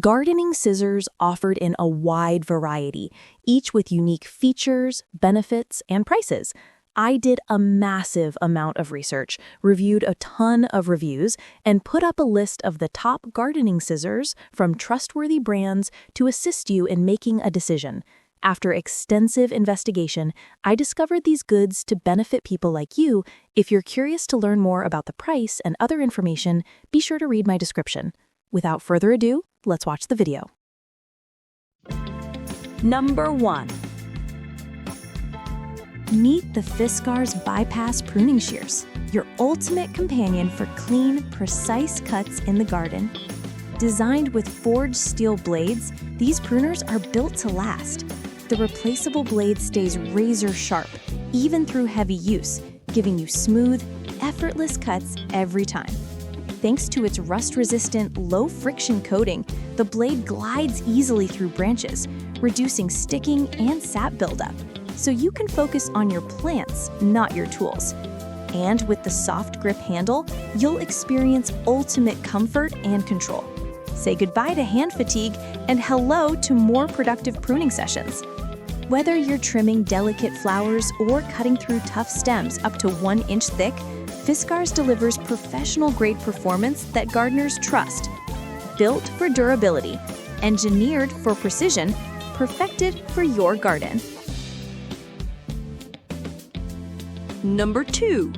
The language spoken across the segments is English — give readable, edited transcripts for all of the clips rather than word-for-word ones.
Gardening scissors offered in a wide variety, each with unique features, benefits, and prices. I did a massive amount of research, reviewed a ton of reviews, and put up a list of the top gardening scissors from trustworthy brands to assist you in making a decision. After extensive investigation, I discovered these goods to benefit people like you. If you're curious to learn more about the price and other information, be sure to read my description. Without further ado, let's watch the video. Number 1. Meet the Fiskars Bypass Pruning Shears, your ultimate companion for clean, precise cuts in the garden. Designed with forged steel blades, these pruners are built to last. The replaceable blade stays razor sharp, even through heavy use, giving you smooth, effortless cuts every time. Thanks to its rust-resistant, low-friction coating, the blade glides easily through branches, reducing sticking and sap buildup, so you can focus on your plants, not your tools. And with the soft grip handle, you'll experience ultimate comfort and control. Say goodbye to hand fatigue and hello to more productive pruning sessions. Whether you're trimming delicate flowers or cutting through tough stems up to 1 inch thick, Fiskars delivers professional-grade performance that gardeners trust. Built for durability, engineered for precision, perfected for your garden. Number 2.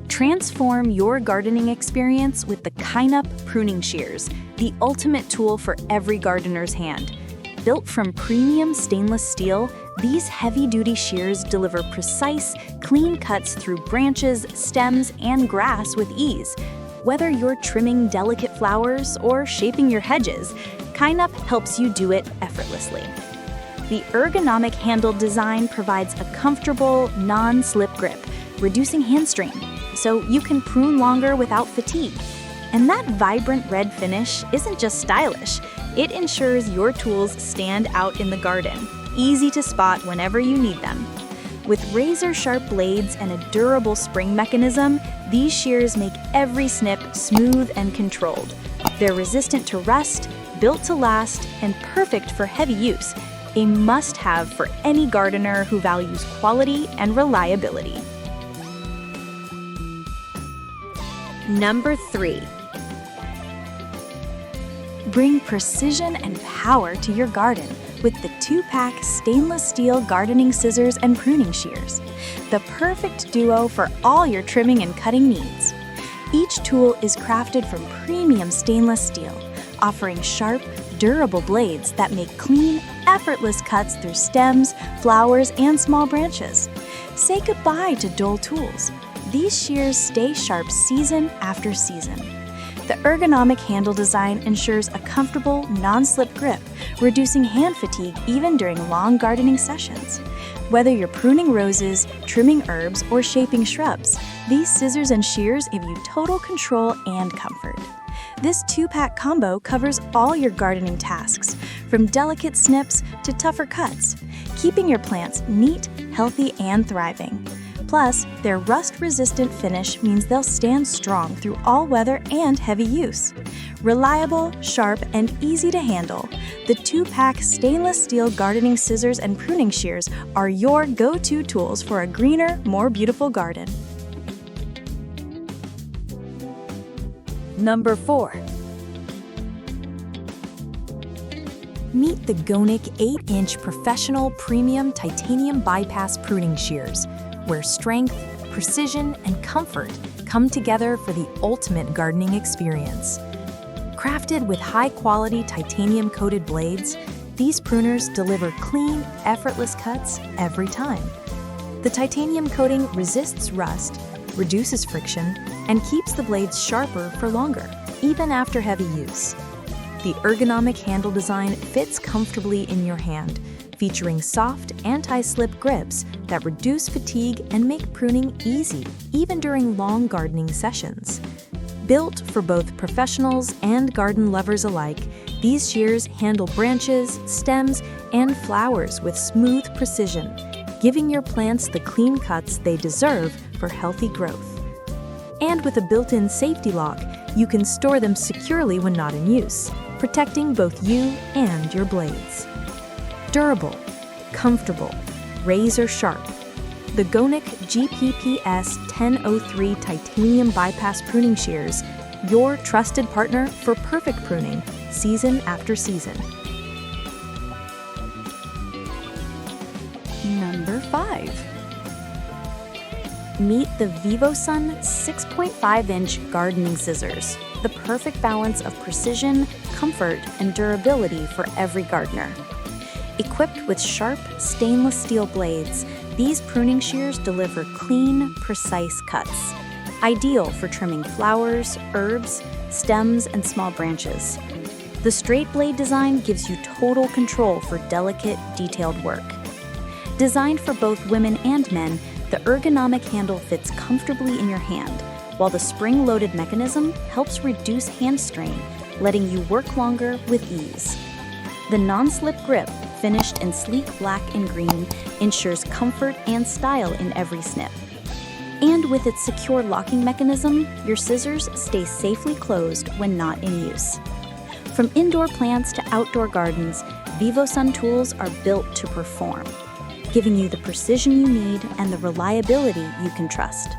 Transform your gardening experience with the Kynup pruning shears, the ultimate tool for every gardener's hand. Built from premium stainless steel, these heavy-duty shears deliver precise, clean cuts through branches, stems, and grass with ease. Whether you're trimming delicate flowers or shaping your hedges, Kynup helps you do it effortlessly. The ergonomic handle design provides a comfortable, non-slip grip, reducing hand strain, so you can prune longer without fatigue. And that vibrant red finish isn't just stylish, it ensures your tools stand out in the garden, easy to spot whenever you need them. With razor-sharp blades and a durable spring mechanism, these shears make every snip smooth and controlled. They're resistant to rust, built to last, and perfect for heavy use, a must-have for any gardener who values quality and reliability. Number 3. Bring precision and power to your garden with the 2-pack stainless steel gardening scissors and pruning shears, the perfect duo for all your trimming and cutting needs. Each tool is crafted from premium stainless steel, offering sharp, durable blades that make clean, effortless cuts through stems, flowers, and small branches. Say goodbye to dull tools. These shears stay sharp season after season. The ergonomic handle design ensures a comfortable, non-slip grip, reducing hand fatigue even during long gardening sessions. Whether you're pruning roses, trimming herbs, or shaping shrubs, these scissors and shears give you total control and comfort. This 2-pack combo covers all your gardening tasks, from delicate snips to tougher cuts, keeping your plants neat, healthy, and thriving. Plus, their rust-resistant finish means they'll stand strong through all weather and heavy use. Reliable, sharp, and easy to handle, the 2-pack stainless steel gardening scissors and pruning shears are your go-to tools for a greener, more beautiful garden. Number 4. Meet the gonicc 8-inch professional premium titanium bypass pruning shears, where strength, precision, and comfort come together for the ultimate gardening experience. Crafted with high-quality titanium-coated blades, these pruners deliver clean, effortless cuts every time. The titanium coating resists rust, reduces friction, and keeps the blades sharper for longer, even after heavy use. The ergonomic handle design fits comfortably in your hand, featuring soft, anti-slip grips that reduce fatigue and make pruning easy, even during long gardening sessions. Built for both professionals and garden lovers alike, these shears handle branches, stems, and flowers with smooth precision, giving your plants the clean cuts they deserve for healthy growth. And with a built-in safety lock, You can store them securely when not in use, protecting both you and your blades. Durable, comfortable, razor sharp. The gonicc GPPS 1003 Titanium Bypass Pruning Shears, your trusted partner for perfect pruning, season after season. Number 5. Meet the VIVOSUN 6.5-inch gardening scissors, the perfect balance of precision, comfort, and durability for every gardener. Equipped with sharp stainless steel blades, these pruning shears deliver clean, precise cuts, ideal for trimming flowers, herbs, stems, and small branches. The straight blade design gives you total control for delicate, detailed work. Designed for both women and men, the ergonomic handle fits comfortably in your hand, while the spring-loaded mechanism helps reduce hand strain, letting you work longer with ease. The non-slip grip, finished in sleek black and green, ensures comfort and style in every snip. And with its secure locking mechanism, your scissors stay safely closed when not in use. From indoor plants to outdoor gardens, VIVOSUN tools are built to perform, giving you the precision you need and the reliability you can trust.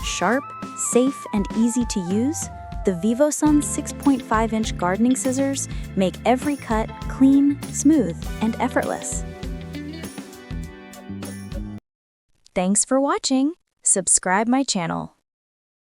Sharp, safe, and easy to use, the VIVOSUN 6.5-inch gardening scissors make every cut clean, smooth, and effortless. Thanks for watching. Subscribe my channel.